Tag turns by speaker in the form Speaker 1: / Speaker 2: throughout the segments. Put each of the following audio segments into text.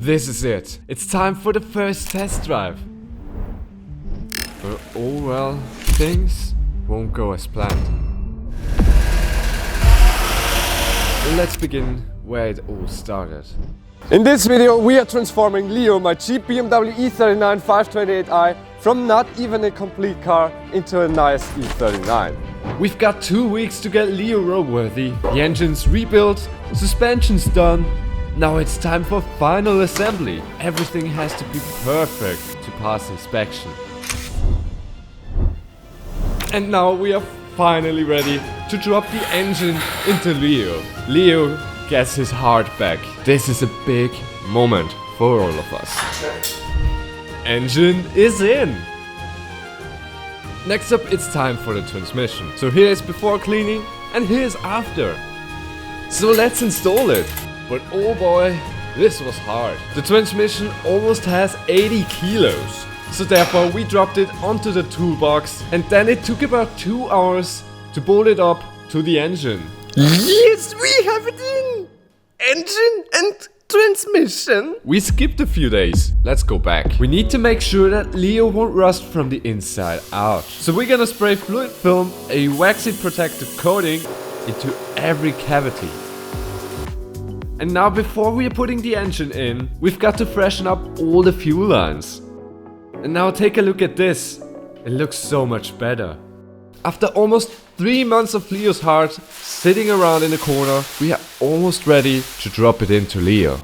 Speaker 1: This is it. It's time for the first test drive. But oh well, things won't go as planned. Let's begin where it all started.
Speaker 2: In this video we are transforming Leo, my cheap BMW E39 528i, from not even a complete car into a nice E39.
Speaker 1: We've got 2 weeks to get Leo roadworthy. The engine's rebuilt, suspension's done. Now it's time for final assembly. Everything has to be perfect to pass inspection. And now we are finally ready to drop the engine into Leo. Leo gets his heart back. This is a big moment for all of us. Engine is in! Next up, it's time for the transmission. So here's before cleaning and here's after. So let's install it. But oh boy, this was hard. The transmission almost has 80 kilos. So therefore we dropped it onto the toolbox and then it took about 2 hours to bolt it up to the engine.
Speaker 2: Yes, we have it in! Engine and transmission.
Speaker 1: We skipped a few days. Let's go back. We need to make sure that Leo won't rust from the inside out. So we're gonna spray fluid film, a waxy protective coating, into every cavity. And now before we are putting the engine in, we've got to freshen up all the fuel lines. And now take a look at this. It looks so much better. After almost 3 months of Leo's heart sitting around in the corner, we are almost ready to drop it into Leo.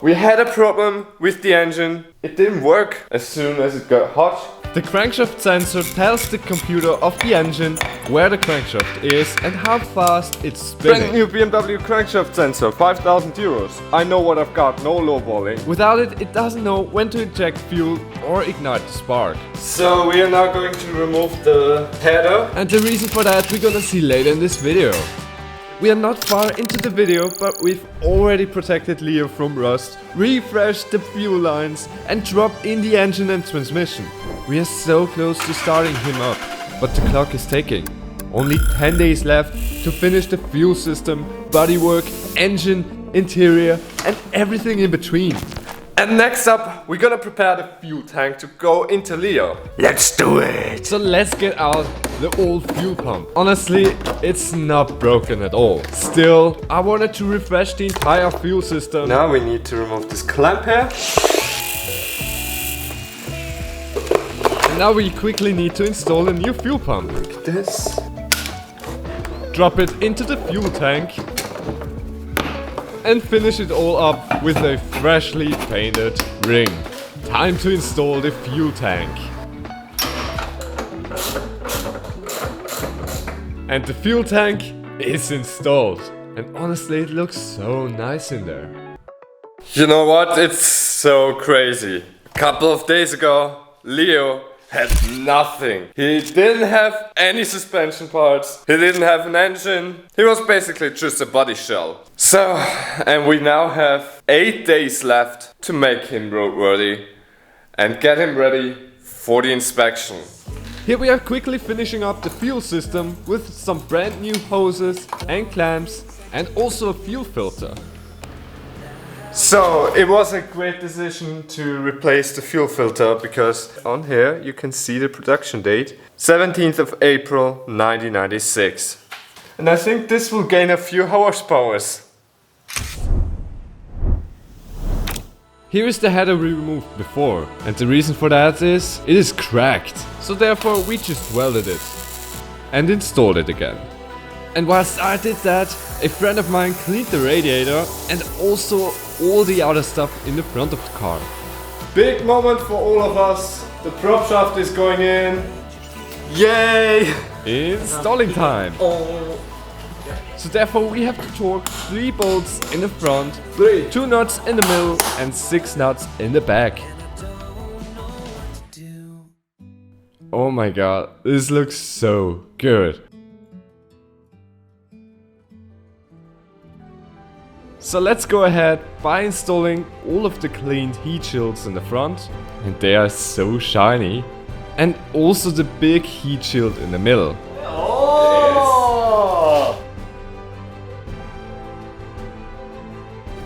Speaker 2: We had a problem with the engine. It didn't work as soon as it got hot.
Speaker 1: The crankshaft sensor tells the computer of the engine where the crankshaft is and how fast it's spinning.
Speaker 2: Brand new BMW crankshaft sensor, 5,000 euros. I know what I've got, no lowballing.
Speaker 1: Without it, it doesn't know when to inject fuel or ignite the spark.
Speaker 2: So we are now going to remove the header.
Speaker 1: And the reason for that we're gonna see later in this video. We are not far into the video, but we've already protected Leo from rust, refreshed the fuel lines and dropped in the engine and transmission. We are so close to starting him up, but the clock is ticking. Only 10 days left to finish the fuel system, bodywork, engine, interior and everything in between.
Speaker 2: And next up, we're gonna prepare the fuel tank to go into Leo. Let's do it!
Speaker 1: So let's get out the old fuel pump. Honestly, it's not broken at all. Still, I wanted to refresh the entire fuel system.
Speaker 2: Now we need to remove this clamp here.
Speaker 1: And now we quickly need to install a new fuel pump.
Speaker 2: Like this.
Speaker 1: Drop it into the fuel tank. And finish it all up with a freshly painted ring. Time to install the fuel tank. And the fuel tank is installed. And honestly, it looks so nice in there.
Speaker 2: You know what? It's so crazy. A couple of days ago, Leo had nothing. He didn't have any suspension parts. He didn't have an engine. He was basically just a body shell. So, and we now have 8 days left to make him roadworthy and get him ready for the inspection.
Speaker 1: Here we are quickly finishing up the fuel system with some brand new hoses and clamps and also a fuel filter.
Speaker 2: So it was a great decision to replace the fuel filter because on here you can see the production date, 17th of April 1996. And I think this will gain a few horsepower.
Speaker 1: Here is the header we removed before, and the reason for that is it is cracked. So therefore we just welded it and installed it again. And whilst I did that, a friend of mine cleaned the radiator and also all the other stuff in the front of the car.
Speaker 2: Big moment for all of us. The prop shaft is going in. Yay!
Speaker 1: Installing time! So therefore we have to torque 3 bolts in the front, 2 nuts in the middle and 6 nuts in the back. Oh my god, this looks so good. So let's go ahead by installing all of the cleaned heat shields in the front, and they are so shiny, and also the big heat shield in the middle.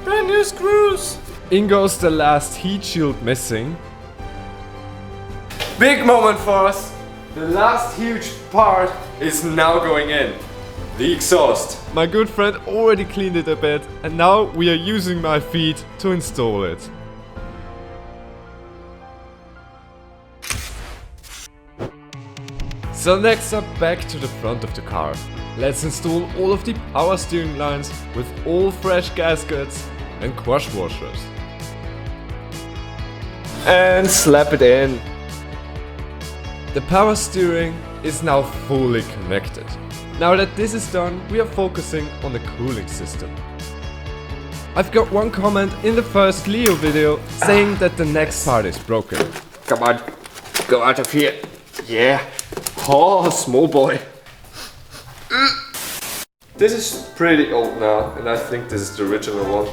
Speaker 2: Brand new screws!
Speaker 1: In goes the last heat shield missing.
Speaker 2: Big moment for us! The last huge part is now going in. The exhaust.
Speaker 1: My good friend already cleaned it a bit, and now we are using my feet to install it. So next up, back to the front of the car. Let's install all of the power steering lines with all fresh gaskets and crush washers.
Speaker 2: And slap it in.
Speaker 1: The power steering is now fully connected. Now that this is done, we are focusing on the cooling system. I've got one comment in the first Leo video saying that the next part is broken.
Speaker 2: Come on, go out of here. Yeah. Oh, small boy. This is pretty old now, and I think this is the original one.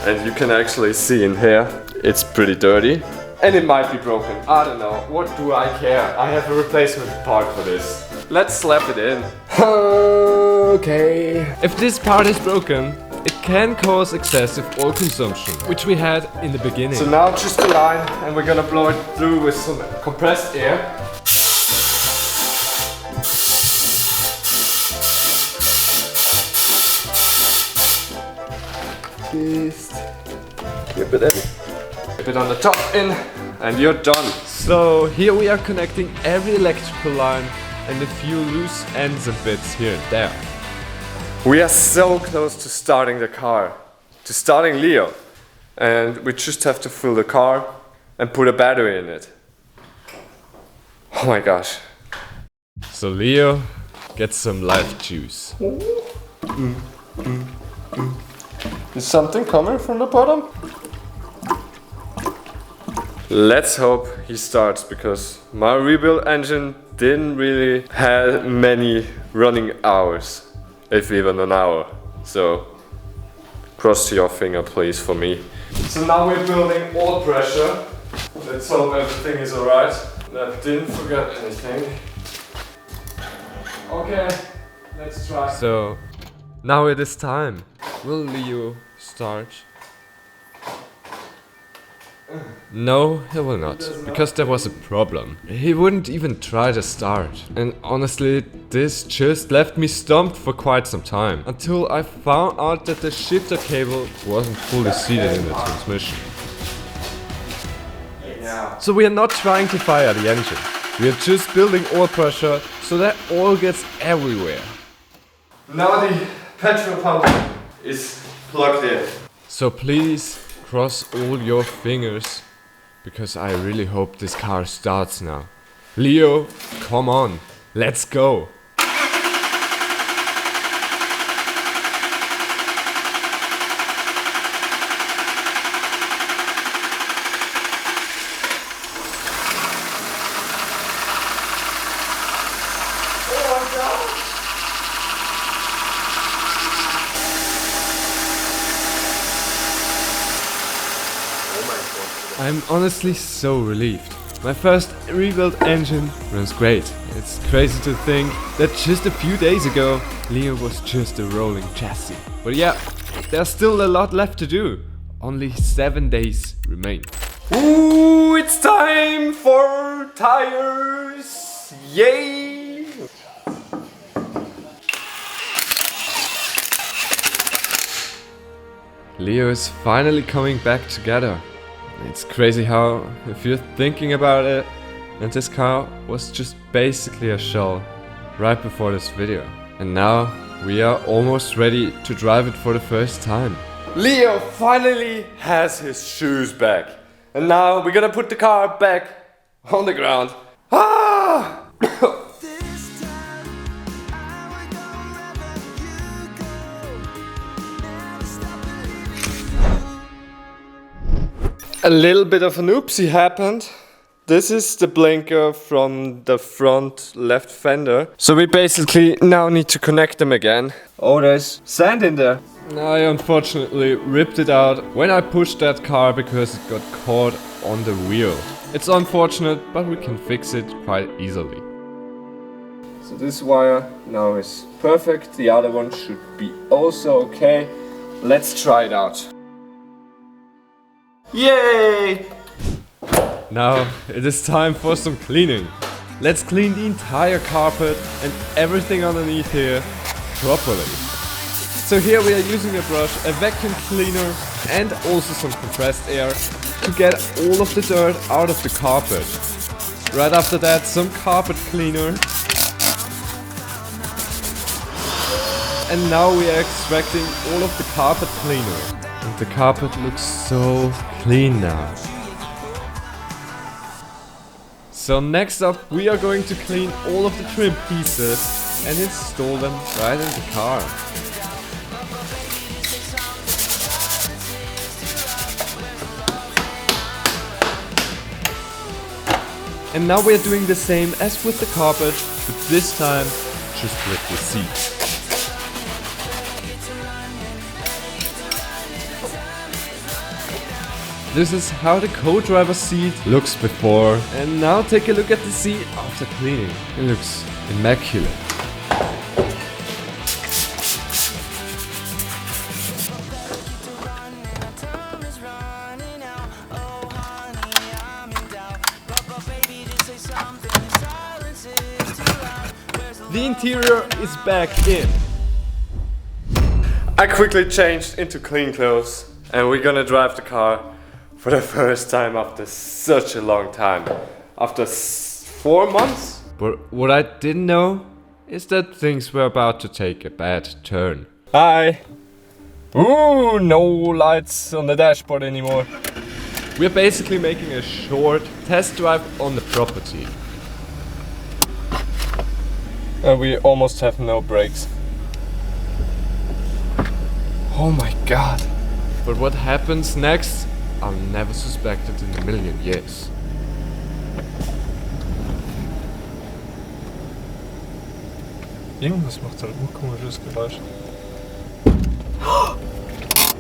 Speaker 2: And you can actually see in here, it's pretty dirty. And it might be broken. I don't know. What do I care? I have a replacement part for this. Let's slap it in. Okay.
Speaker 1: If this part is broken, it can cause excessive oil consumption, which we had in the beginning.
Speaker 2: So now just the line, and we're gonna blow it through with some compressed air. Just whip it in. Whip it on the top in, and you're done.
Speaker 1: So here we are connecting every electrical line and a few loose ends and bits here and there.
Speaker 2: We are so close to starting the car, to starting Leo. And we just have to fill the car and put a battery in it. Oh my gosh.
Speaker 1: So Leo, get some life juice.
Speaker 2: Is something coming from the bottom? Let's hope he starts, because my rebuild engine didn't really have many running hours, if even an hour. So cross your finger please for me. So now we're building oil pressure. Let's hope everything is alright. That didn't forget anything. Okay, let's try.
Speaker 1: So now it is time. Will Leo start? No, he will not, because there was a problem. He wouldn't even try to start. And honestly, this just left me stumped for quite some time, until I found out that the shifter cable wasn't fully seated in the transmission. So we are not trying to fire the engine. We are just building oil pressure so that oil gets everywhere.
Speaker 2: Now the petrol pump is plugged in.
Speaker 1: So please cross all your fingers, because I really hope this car starts now. Leo, come on, let's go. I'm honestly so relieved. My first rebuilt engine runs great. It's crazy to think that just a few days ago, Leo was just a rolling chassis. But yeah, there's still a lot left to do. Only 7 days remain.
Speaker 2: Ooh, it's time for tires! Yay!
Speaker 1: Leo is finally coming back together. It's crazy how, if you're thinking about it, and this car was just basically a shell right before this video. And now we are almost ready to drive it for the first time.
Speaker 2: Leo finally has his shoes back. And now we're gonna put the car back on the ground. Ah! A little bit of an oopsie happened. This is the blinker from the front left fender. So we basically now need to connect them again. Oh, there's sand in there.
Speaker 1: I unfortunately ripped it out when I pushed that car because it got caught on the wheel. It's unfortunate, but we can fix it quite easily.
Speaker 2: So this wire now is perfect. The other one should be also okay. Let's try it out. Yay!
Speaker 1: Now it is time for some cleaning. Let's clean the entire carpet and everything underneath here properly. So here we are using a brush, a vacuum cleaner and also some compressed air to get all of the dirt out of the carpet. Right after that, some carpet cleaner. And now we are extracting all of the carpet cleaner. And the carpet looks so clean now. So next up, we are going to clean all of the trim pieces and install them right in the car. And now we are doing the same as with the carpet, but this time just with the seat. This is how the co-driver seat looks before, and now take a look at the seat after cleaning. It looks immaculate. The interior is back in.
Speaker 2: I quickly changed into clean clothes and we're gonna drive the car for the first time after such a long time. After 4 months?
Speaker 1: But what I didn't know is that things were about to take a bad turn.
Speaker 2: Hi! Ooh, no lights on the dashboard anymore.
Speaker 1: We're basically making a short test drive on the property.
Speaker 2: And we almost have no brakes. Oh my god.
Speaker 1: But what happens next, I'll never suspect it in a million years.
Speaker 2: Irgendwas macht so ein urkomisches Geräusch.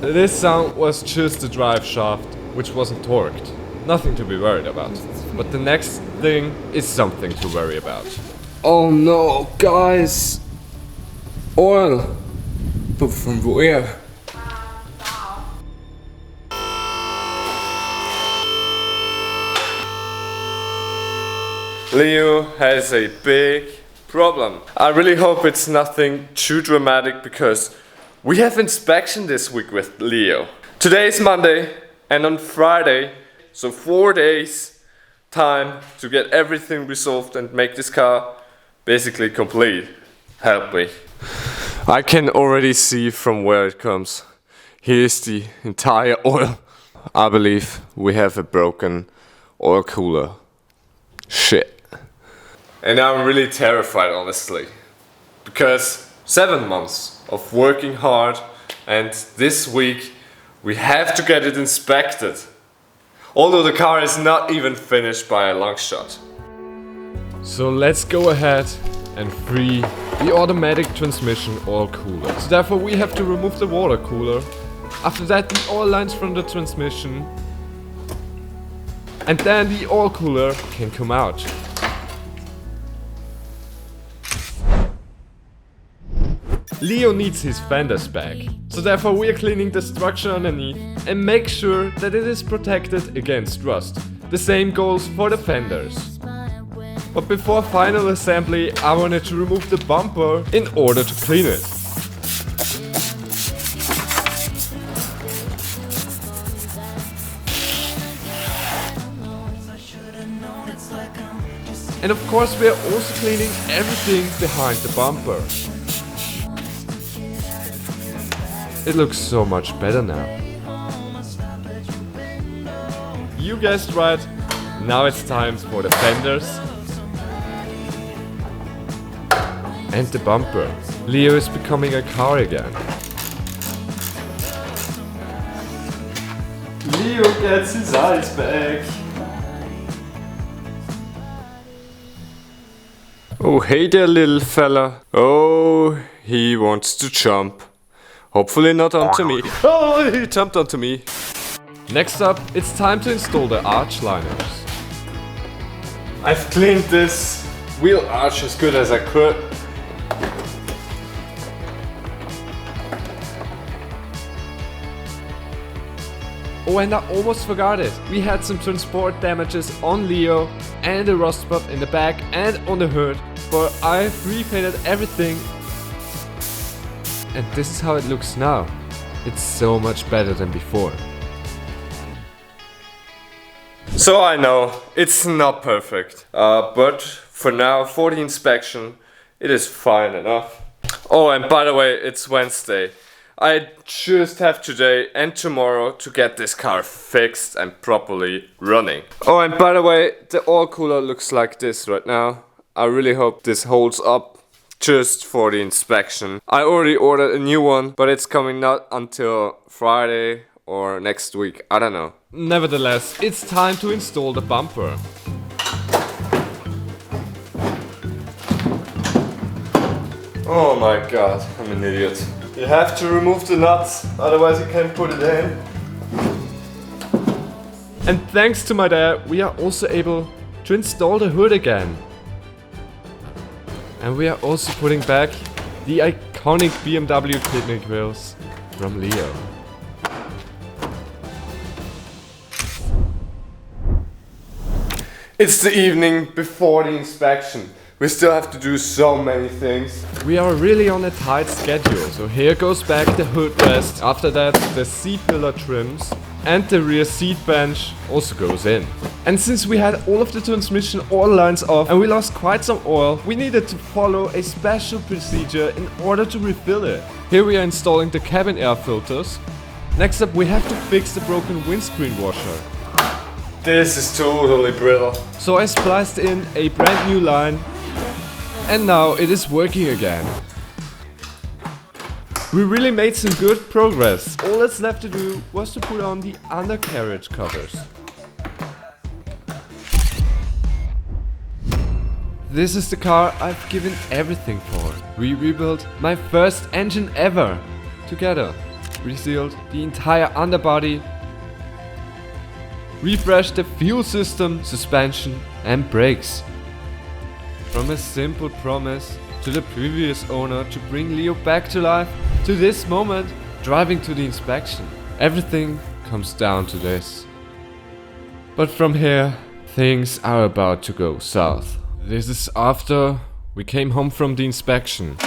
Speaker 1: This sound was just the drive shaft, which wasn't torqued. Nothing to be worried about. But the next thing is something to worry about.
Speaker 2: Oh no, guys! Oil! But from where? Leo has a big problem. I really hope it's nothing too dramatic because we have inspection this week with Leo. Today is Monday and on Friday, so 4 days time to get everything resolved and make this car basically complete. Help me. I can already see from where it comes. Here's the entire oil. I believe we have a broken oil cooler. Shit. And I'm really terrified, honestly. Because 7 months of working hard and this week we have to get it inspected. Although the car is not even finished by a long shot.
Speaker 1: So let's go ahead and free the automatic transmission oil cooler. So therefore we have to remove the water cooler. After that the oil lines from the transmission. And then the oil cooler can come out. Leo needs his fenders back, so therefore we are cleaning the structure underneath and make sure that it is protected against rust. The same goes for the fenders. But before final assembly I wanted to remove the bumper in order to clean it. And of course we are also cleaning everything behind the bumper. It looks so much better now. You guessed right, now it's time for the fenders and the bumper. Leo is becoming a car again.
Speaker 2: Leo gets his eyes back. Oh, hey there, little fella. Oh, he wants to jump. Hopefully not onto me. Oh, he jumped onto me.
Speaker 1: Next up, it's time to install the arch liners.
Speaker 2: I've cleaned this wheel arch as good as I could.
Speaker 1: Oh, and I almost forgot it. We had some transport damages on Leo and a rust spot in the back and on the hood, but I've repainted everything. And this is how it looks now. It's so much better than before.
Speaker 2: So I know, it's not perfect, but for now, for the inspection, it is fine enough. Oh, and by the way, it's Wednesday. I just have today and tomorrow to get this car fixed and properly running. Oh, and by the way, the oil cooler looks like this right now. I really hope this holds up just for the inspection. I already ordered a new one, but it's coming not until Friday or next week, I don't know.
Speaker 1: Nevertheless, it's time to install the bumper.
Speaker 2: Oh my god, I'm an idiot. You have to remove the nuts, otherwise you can't put it in.
Speaker 1: And thanks to my dad, we are also able to install the hood again. And we are also putting back the iconic BMW kidney grills from Leo.
Speaker 2: It's the evening before the inspection. We still have to do so many things.
Speaker 1: We are really on a tight schedule, so here goes back the hood rest. After that, the seat pillar trims and the rear seat bench also goes in. And since we had all of the transmission oil lines off and we lost quite some oil, we needed to follow a special procedure in order to refill it. Here we are installing the cabin air filters. Next up, we have to fix the broken windscreen washer.
Speaker 2: This is totally brittle.
Speaker 1: So I spliced in a brand new line. And now it is working again. We really made some good progress. All that's left to do was to put on the undercarriage covers. This is the car I've given everything for. We rebuilt my first engine ever together. Resealed the entire underbody. Refreshed the fuel system, suspension and brakes. From a simple promise to the previous owner to bring Leo back to life, to this moment, driving to the inspection. Everything comes down to this. But from here, things are about to go south. This is after we came home from the inspection.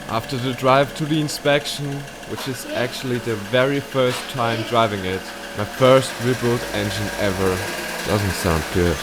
Speaker 1: After the drive to the inspection, which is actually the very first time driving it, my first rebuilt engine ever, doesn't sound good.